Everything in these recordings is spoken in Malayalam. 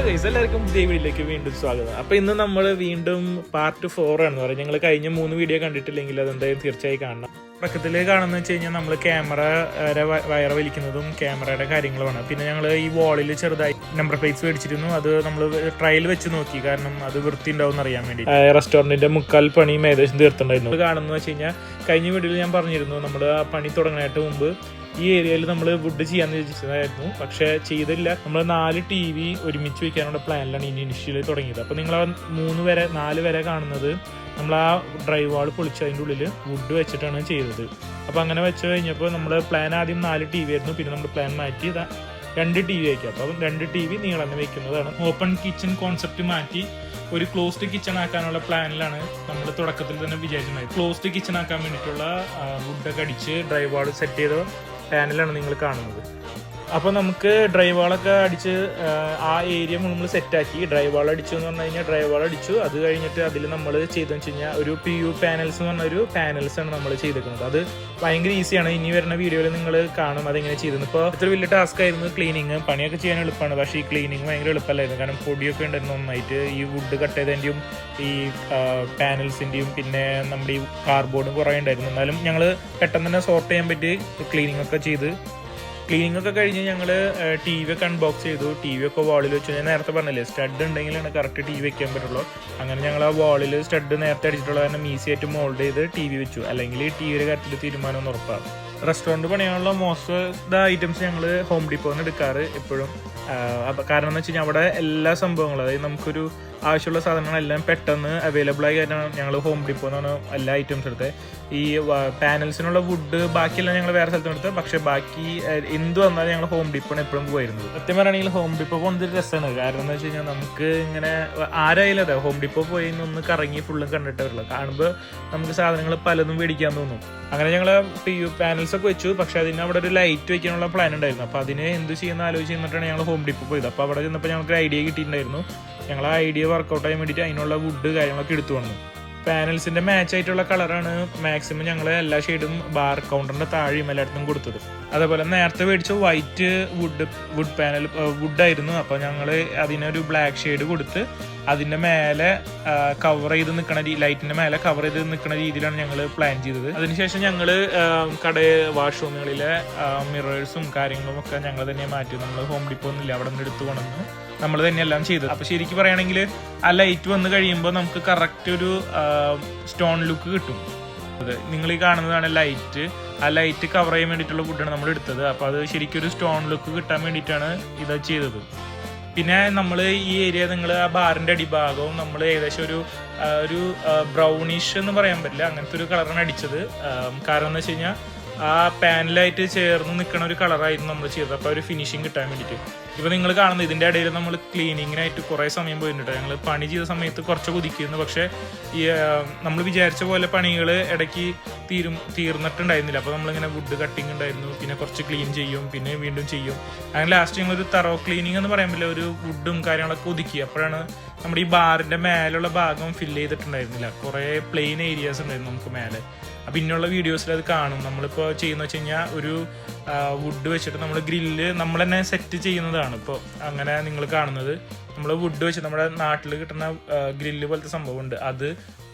ഗൈസ്, എല്ലാവർക്കും പുതിയ വീഡിയോയിലേക്ക് വീണ്ടും സ്വാഗതം. അപ്പോൾ ഇന്ന് നമ്മൾ വീണ്ടും പാർട്ട് 4 ആണെന്ന് പറയും. ഞങ്ങൾ കഴിഞ്ഞ 3 വീഡിയോ കണ്ടിട്ടില്ലെങ്കിൽ അതെന്തായാലും തീർച്ചയായും കാണണം. തുടക്കത്തിൽ കാണുന്നത് വെച്ച് കഴിഞ്ഞാൽ നമ്മൾ ക്യാമറ വയർ വലിക്കുന്നതും ക്യാമറയുടെ കാര്യങ്ങളുമാണ്. പിന്നെ ഞങ്ങൾ ഈ വാളിൽ ചെറുതായി നമ്പർ പ്ലേറ്റ്സ് മേടിച്ചിരുന്നു. അത് നമ്മൾ ട്രയൽ വെച്ച് നോക്കി, കാരണം അത് വൃത്തി ഉണ്ടാവും അറിയാൻ വേണ്ടി. റെസ്റ്റോറൻറ്റിൻ്റെ 3/4 പണിയും ഏകദേശം തീർത്തിട്ടുണ്ടായിരുന്നു. അത് കാണുന്നത് വെച്ച് കഴിഞ്ഞാൽ കഴിഞ്ഞ വീഡിയോയിൽ ഞാൻ പറഞ്ഞിരുന്നു, നമ്മൾ ആ പണി തുടങ്ങാനായിട്ട് മുമ്പ് ഈ ഏരിയയിൽ നമ്മൾ വുഡ് ചെയ്യാന്ന് വിചാരിച്ചതായിരുന്നു. പക്ഷേ ചെയ്തില്ല. നമ്മൾ 4 TV ഒരുമിച്ച് വയ്ക്കാനുള്ള പ്ലാനിലാണ് ഇനിഷ്യലി തുടങ്ങിയത്. അപ്പോൾ നിങ്ങൾ 4 വരെ കാണുന്നത് നമ്മൾ ആ ഡ്രൈവ് വാൾ പൊളിച്ച് അതിൻ്റെ ഉള്ളിൽ വുഡ് വെച്ചിട്ടാണ് ചെയ്തത്. അപ്പോൾ അങ്ങനെ വെച്ച് കഴിഞ്ഞപ്പോൾ നമ്മൾ പ്ലാൻ ആദ്യം 4 TV ആയിരുന്നു. പിന്നെ നമ്മൾ പ്ലാൻ മാറ്റി 2 TV വയ്ക്കുക. അപ്പോൾ 2 TV നീളം വെക്കുന്നതാണ്. ഓപ്പൺ കിച്ചൺ കോൺസെപ്റ്റ് മാറ്റി ഒരു ക്ലോസ്ഡ് കിച്ചൺ ആക്കാനുള്ള പ്ലാനിലാണ് നമ്മൾ തുടക്കത്തിൽ തന്നെ വിചാരിച്ചിട്ടുണ്ടായത്. ക്ലോസ്ഡ് കിച്ചൺ ആക്കാൻ വേണ്ടിയിട്ടുള്ള വുഡൊക്കെ അടിച്ച് ഡ്രൈവ് വാൾ സെറ്റ് ചെയ്ത പാനലാണ് നിങ്ങൾ കാണുന്നത്. അപ്പോൾ നമുക്ക് ഡ്രൈവ് വാളൊക്കെ അടിച്ച് ആ ഏരിയ നമ്മൾ സെറ്റാക്കി. ഡ്രൈവ് വാൾ അടിച്ചു എന്ന് പറഞ്ഞു കഴിഞ്ഞാൽ ഡ്രൈവ് വാൾ അടിച്ചു. അത് കഴിഞ്ഞിട്ട് അതിൽ നമ്മൾ ചെയ്തെന്ന് വെച്ച് കഴിഞ്ഞാൽ ഒരു PU പാനൽസ് എന്ന് പറഞ്ഞൊരു പാനൽസാണ് നമ്മൾ ചെയ്തേക്കുന്നത്. അത് ഭയങ്കര ഈസിയാണ്. ഇനി വരുന്ന വീഡിയോയിൽ നിങ്ങൾ കാണും അതെങ്ങനെ ചെയ്തെന്ന്. ഇപ്പോൾ ഇത്ര വലിയ ടാസ്ക് ആയിരുന്നു ക്ലീനിങ്. പണിയൊക്കെ ചെയ്യാൻ എളുപ്പമാണ്, പക്ഷേ ഈ ക്ലീനിങ് ഭയങ്കര എളുപ്പമല്ലായിരുന്നു. കാരണം പൊടിയൊക്കെ ഉണ്ടായിരുന്നു നന്നായിട്ട്. ഈ വുഡ് കട്ട് ചെയ്തതിൻ്റെയും ഈ പാനൽസിൻ്റെയും പിന്നെ നമ്മുടെ ഈ കാർഡ്ബോർഡും കുറേ ഉണ്ടായിരുന്നു. എന്നാലും ഞങ്ങൾ പെട്ടെന്ന് തന്നെ സോർട്ട് ചെയ്യാൻ പറ്റി ക്ലീനിങ് ഒക്കെ ചെയ്ത്. ക്ലീനിങ് ഒക്കെ കഴിഞ്ഞ് ഞങ്ങൾ TV ഒക്കെ അൺബോക്സ് ചെയ്തു. TV ഒക്കെ വാളിൽ വെച്ചു. ഞാൻ നേരത്തെ പറഞ്ഞില്ലേ, സ്റ്റഡ് ഉണ്ടെങ്കിലാണ് കറക്റ്റ് TV വെക്കാൻ പറ്റുള്ളൂ. അങ്ങനെ ഞങ്ങൾ ആ വാളിൽ സ്റ്റഡ് നേരത്തെ അടിച്ചിട്ടുള്ള കാരണം ഈസി ആയിട്ട് മോൾഡ് ചെയ്ത് TV വെച്ചു. അല്ലെങ്കിൽ TVയുടെ കാര്യത്തിൽ തീരുമാനം ഉറപ്പാണ്. റെസ്റ്റോറൻറ്റ് പണിയാനുള്ള മോസ്റ്റ് ഐറ്റംസ് ഞങ്ങൾ ഹോം ഡിപ്പോന്ന് എടുക്കാറ് എപ്പോഴും. കാരണം എന്ന് വെച്ച് കഴിഞ്ഞാൽ അവിടെ എല്ലാ സംഭവങ്ങളും, അതായത് നമുക്കൊരു ആവശ്യമുള്ള സാധനങ്ങളെല്ലാം പെട്ടെന്ന് അവൈലബിൾ ആയി കാരണം ഞങ്ങൾ ഹോം ഡിപ്പോ എന്നാണ് എല്ലാ ഐറ്റംസ് എടുത്തത്. ഈ പാനൽസിനുള്ള വുഡ് ബാക്കിയെല്ലാം ഞങ്ങൾ വേറെ സ്ഥലത്തും എടുത്തത്. പക്ഷേ ബാക്കി എന്ത് വന്നാലും ഞങ്ങൾ ഹോം ഡിപ്പോണ് എപ്പോഴും പോയിരുന്നത്. സത്യം പറയുകയാണെങ്കിൽ ഹോം ഡിപ്പോ പോകുന്നതൊരു രസമാണ്. കാരണം എന്ന് വെച്ച് കഴിഞ്ഞാൽ നമുക്ക് ഇങ്ങനെ ആരായാലും അതെ ഹോം ഡിപ്പോ പോയി ഒന്ന് കറങ്ങി ഫുള്ളും കണ്ടിട്ട് വരില്ല. കാണുമ്പോൾ നമുക്ക് സാധനങ്ങൾ പലതും മേടിക്കാൻ തോന്നും. അങ്ങനെ ഞങ്ങൾ PU പാനൽസ് ഒക്കെ വെച്ചു. പക്ഷെ അതിന് അവിടെ ഒരു ലൈറ്റ് വെക്കാനുള്ള പ്ലാൻ ഉണ്ടായിരുന്നു. അപ്പോൾ അതിന് എന്ത് ചെയ്യുന്ന ആലോചിച്ച് നിന്നിട്ടാണ് ഞങ്ങൾ ഹോം ഡിപ്പോ പോയത്. അപ്പോൾ അവിടെ ചെന്നപ്പോൾ ഞങ്ങൾക്ക് ഒരു ഐഡിയ കിട്ടിയിട്ടുണ്ടായിരുന്നു. ഞങ്ങൾ ആ ഐഡിയ വർക്കൗട്ട് ചെയ്യാൻ വേണ്ടിയിട്ട് അതിനുള്ള വുഡ് കാര്യങ്ങളൊക്കെ എടുത്തു വന്നു. പാനൽസിൻ്റെ മാച്ച് ആയിട്ടുള്ള കളറാണ് മാക്സിമം ഞങ്ങൾ എല്ലാ ഷെയ്ഡും ബാർ കൗണ്ടറിൻ്റെ താഴെയും എല്ലായിടത്തും കൊടുത്തത്. അതേപോലെ നേരത്തെ മേടിച്ച വൈറ്റ് വുഡ് പാനൽ വുഡായിരുന്നു. അപ്പോൾ ഞങ്ങൾ അതിനൊരു ബ്ലാക്ക് ഷെയ്ഡ് കൊടുത്ത് അതിൻ്റെ മേലെ കവർ ചെയ്ത് നിൽക്കുന്ന ലൈറ്റിൻ്റെ മേലെ കവർ ചെയ്ത് നിൽക്കുന്ന രീതിയിലാണ് ഞങ്ങൾ പ്ലാൻ ചെയ്തത്. അതിനുശേഷം ഞങ്ങൾ വാഷ്റൂമുകളിലെ മിറേഴ്സും കാര്യങ്ങളും ഒക്കെ ഞങ്ങൾ തന്നെ മാറ്റി. നമ്മൾ ഹോം ഡിപ്പോ ഒന്നുമില്ല, അവിടെ നിന്ന് എടുത്തു കൊണ്ടുവന്ന് നമ്മൾ തന്നെയെല്ലാം ചെയ്തത്. അപ്പോൾ ശരിക്കും പറയുകയാണെങ്കിൽ ആ ലൈറ്റ് വന്ന് കഴിയുമ്പോൾ നമുക്ക് കറക്റ്റ് ഒരു സ്റ്റോൺ ലുക്ക് കിട്ടും. അതെ, നിങ്ങൾ ഈ കാണുന്നതാണ് ലൈറ്റ്. ആ ലൈറ്റ് കവർ ചെയ്യാൻ വേണ്ടിയിട്ടുള്ള വുഡാണ് നമ്മൾ എടുത്തത്. അപ്പോൾ അത് ശരിക്കും ഒരു സ്റ്റോൺ ലുക്ക് കിട്ടാൻ വേണ്ടിയിട്ടാണ് ഇത് ചെയ്തത്. പിന്നെ നമ്മൾ ഈ ഏരിയ നിങ്ങൾ ആ ബാറിൻ്റെ അടിഭാഗവും നമ്മൾ ഏകദേശം ഒരു ബ്രൗണിഷ് എന്ന് പറയാൻ പറ്റില്ല, അങ്ങനത്തെ ഒരു കളറാണ് അടിച്ചത്. കാരണം എന്ന് വെച്ച് കഴിഞ്ഞാൽ ആ പാനലായിട്ട് ചേർന്ന് നിൽക്കുന്ന ഒരു കളറായിരുന്നു നമ്മൾ ചെയ്തത്. അപ്പോൾ ഒരു ഫിനിഷിങ് കിട്ടാൻ വേണ്ടിയിട്ട്. ഇപ്പോൾ നിങ്ങൾ കാണുന്നത് ഇതിൻ്റെ ഇടയിൽ നമ്മൾ ക്ലീനിങ്ങിനായിട്ട് കുറേ സമയം പോയിട്ടുണ്ട്. ഞങ്ങൾ പണി ചെയ്ത സമയത്ത് കുറച്ച് കുതിക്കുന്നു. പക്ഷേ ഈ നമ്മൾ വിചാരിച്ച പോലെ പണികൾ ഇടയ്ക്ക് തീർന്നിട്ടുണ്ടായിരുന്നില്ല. അപ്പോൾ നമ്മളിങ്ങനെ വുഡ് കട്ടിങ് ഉണ്ടായിരുന്നു, പിന്നെ കുറച്ച് ക്ലീൻ ചെയ്യും, പിന്നെ വീണ്ടും ചെയ്യും. അങ്ങനെ ലാസ്റ്റ് ഞങ്ങളൊരു തറോ ക്ലീനിങ് എന്ന് പറയാൻ പറ്റില്ല, ഒരു വുഡും കാര്യങ്ങളൊക്കെ ഒതുക്കി. അപ്പോഴാണ് നമ്മുടെ ഈ ബാറിൻ്റെ മേലുള്ള ഭാഗം ഫില്ല് ചെയ്തിട്ടുണ്ടായിരുന്നില്ല. കുറേ പ്ലെയിൻ ഏരിയാസ് ഉണ്ടായിരുന്നു നമുക്ക് മേലെ. അപ്പോൾ ഇനിയുള്ള വീഡിയോസിൽ അത് കാണും. നമ്മളിപ്പോൾ ചെയ്യുന്ന വെച്ച് കഴിഞ്ഞാൽ ഒരു വുഡ് വെച്ചിട്ട് നമ്മൾ ഗ്രില്ല് നമ്മൾ തന്നെ സെറ്റ് ചെയ്യുന്നതാണ്. ഇപ്പോൾ അങ്ങനെ നിങ്ങൾ കാണുന്നത് നമ്മൾ വുഡ് വെച്ച് നമ്മുടെ നാട്ടിൽ കിട്ടുന്ന ഗ്രില്ല് പോലത്തെ സംഭവമുണ്ട്, അത്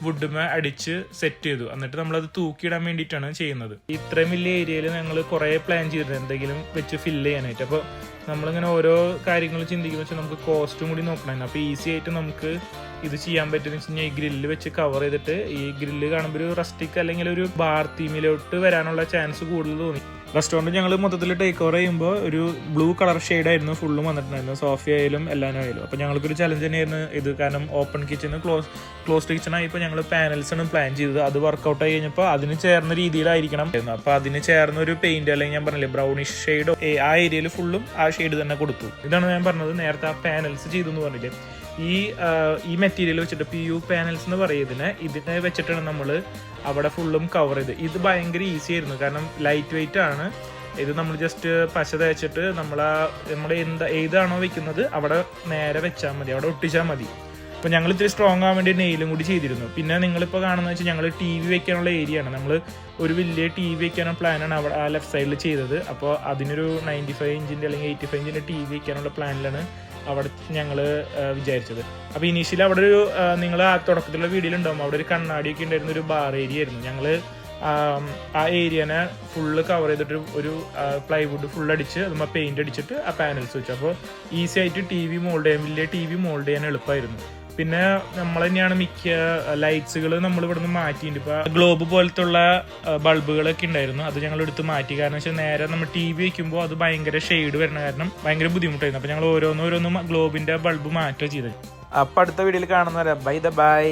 വുഡുമേ അടിച്ച് സെറ്റ് ചെയ്തു. എന്നിട്ട് നമ്മളത് തൂക്കിയിടാൻ വേണ്ടിയിട്ടാണ് ചെയ്യുന്നത്. ഇത്രയും വലിയ ഏരിയയിൽ ഞങ്ങൾ കുറേ പ്ലാൻ ചെയ്തിട്ടുണ്ട് എന്തെങ്കിലും വെച്ച് ഫില്ല് ചെയ്യാനായിട്ട്. അപ്പോൾ നമ്മളിങ്ങനെ ഓരോ കാര്യങ്ങൾ ചിന്തിക്കുന്ന വെച്ചാൽ നമുക്ക് കോസ്റ്റും കൂടി നോക്കണമായിരുന്നു. അപ്പോൾ ഈസി ആയിട്ട് നമുക്ക് ഇത് ചെയ്യാൻ പറ്റുമെന്ന് വെച്ച് കഴിഞ്ഞാൽ ഈ ഗ്രില്ല് വെച്ച് കവർ ചെയ്തിട്ട് ഈ ഗ്രില്ല് കാണുമ്പോൾ ഒരു റസ്റ്റിക് അല്ലെങ്കിൽ ഒരു ബാർ തീമിലോട്ട് വരാനുള്ള ചാൻസ് കൂടുതൽ തോന്നി. റെസ്റ്റോറൻറ്റ് ഞങ്ങൾ മൊത്തത്തിൽ ടേക്ക് ഓവർ ചെയ്യുമ്പോൾ ഒരു ബ്ലൂ കളർ ഷെയ്ഡായിരുന്നു ഫുള്ളും വന്നിട്ടുണ്ടായിരുന്നു, സോഫ ആയാലും എല്ലാനും ആയാലും. അപ്പോൾ ഞങ്ങൾക്കൊരു ചലഞ്ച് തന്നെയായിരുന്നു ഇത്. കാരണം ഓപ്പൺ കിച്ചണ് ക്ലോസ്ഡ് കിച്ചണായപ്പോൾ ഞങ്ങൾ പാനൽസാണ് പ്ലാൻ ചെയ്തത്. അത് വർക്കൗട്ട് ആയി കഴിഞ്ഞപ്പോൾ അതിന് ചേർന്ന രീതിയിലായിരിക്കണം. അപ്പോൾ അതിന് ചേർന്ന ഒരു പെയിന്റ് അല്ലെങ്കിൽ ഞാൻ പറഞ്ഞില്ലേ ബ്രൗണിഷ് ഷെയ്ഡോ ആ ഏരിയയിൽ ഫുള്ളും ആ ഷെയ്ഡ് തന്നെ കൊടുത്തു. ഇതാണ് ഞാൻ പറഞ്ഞത്, നേരത്തെ ആ പാനൽസ് ചെയ്തു എന്ന് പറഞ്ഞില്ലേ. ഈ മെറ്റീരിയൽ വെച്ചിട്ട് PU പാനൽസ് എന്ന് പറയുന്നതിനെ ഇതിനെ വെച്ചിട്ടാണ് നമ്മൾ അവിടെ ഫുള്ളും കവർ ചെയ്ത്. ഇത് ഭയങ്കര ഈസി ആയിരുന്നു, കാരണം ലൈറ്റ് വെയിറ്റ് ആണ്. ഇത് നമ്മൾ ജസ്റ്റ് പശ തേച്ചിട്ട് നമ്മൾ ഏതാണോ വെക്കുന്നത് അവിടെ നേരെ വെച്ചാൽ മതി, അവിടെ ഒട്ടിച്ചാൽ മതി. അപ്പോൾ ഞങ്ങൾ ഇത്തിരി സ്ട്രോങ് ആവാൻ വേണ്ടി നെയിലും കൂടി ചെയ്തിരുന്നു. പിന്നെ നിങ്ങളിപ്പോൾ കാണുന്നത് വെച്ചാൽ ഞങ്ങൾ TV വെക്കാനുള്ള ഏരിയ ആണ്. നമ്മൾ ഒരു വലിയ TV വെക്കാനുള്ള പ്ലാനാണ് അവിടെ ആ ലെഫ്റ്റ് സൈഡിൽ ചെയ്തത്. അപ്പോൾ അതിനൊരു 95 ഇഞ്ചിൻ്റെ അല്ലെങ്കിൽ 85 ഇഞ്ചിൻ്റെ TV വെക്കാനുള്ള പ്ലാനിലാണ് അവിടെ ഞങ്ങൾ വിചാരിച്ചത്. അപ്പോൾ ഇനീഷ്യലി അവിടെ ഒരു നിങ്ങൾ ആ തുടക്കത്തിലുള്ള വീഡിയോയിൽ ഉണ്ടാവും, അവിടെ ഒരു കണ്ണാടിയൊക്കെ ഉണ്ടായിരുന്ന ഒരു ബാർ ഏരിയ ആയിരുന്നു. ഞങ്ങൾ ആ ഏരിയനെ ഫുള്ള് കവർ ചെയ്തിട്ട് ഒരു പ്ലൈവുഡ് ഫുൾ അടിച്ച് അതുമ്പോൾ പെയിന്റ് അടിച്ചിട്ട് ആ പാനൽസ് വെച്ചു. അപ്പോൾ ഈസി ആയിട്ട് TV മോൾഡ് ചെയ്യാൻ, വലിയ TV മോൾഡ് ചെയ്യാൻ എളുപ്പമായിരുന്നു. പിന്നെ നമ്മൾ തന്നെയാണ് മിക്ക ലൈറ്റ്സുകൾ നമ്മൾ ഇവിടുന്ന് മാറ്റിയിട്ടുണ്ട്. ഇപ്പോൾ ഗ്ലോബ് പോലത്തുള്ള ബൾബുകളൊക്കെ ഉണ്ടായിരുന്നു, അത് ഞങ്ങൾ എടുത്ത് മാറ്റി. കാരണം വെച്ചാൽ നേരെ നമ്മൾ TV വയ്ക്കുമ്പോൾ അത് ഭയങ്കര ഷെയ്ഡ് വരുന്ന കാരണം ഭയങ്കര ബുദ്ധിമുട്ടായിരുന്നു. അപ്പോൾ ഞങ്ങൾ ഓരോന്നും ഗ്ലോബിന്റെ ബൾബ് മാറ്റുക ചെയ്തത്. അപ്പോൾ അടുത്ത വീഡിയോയിൽ കാണുന്നവരെ ബൈ.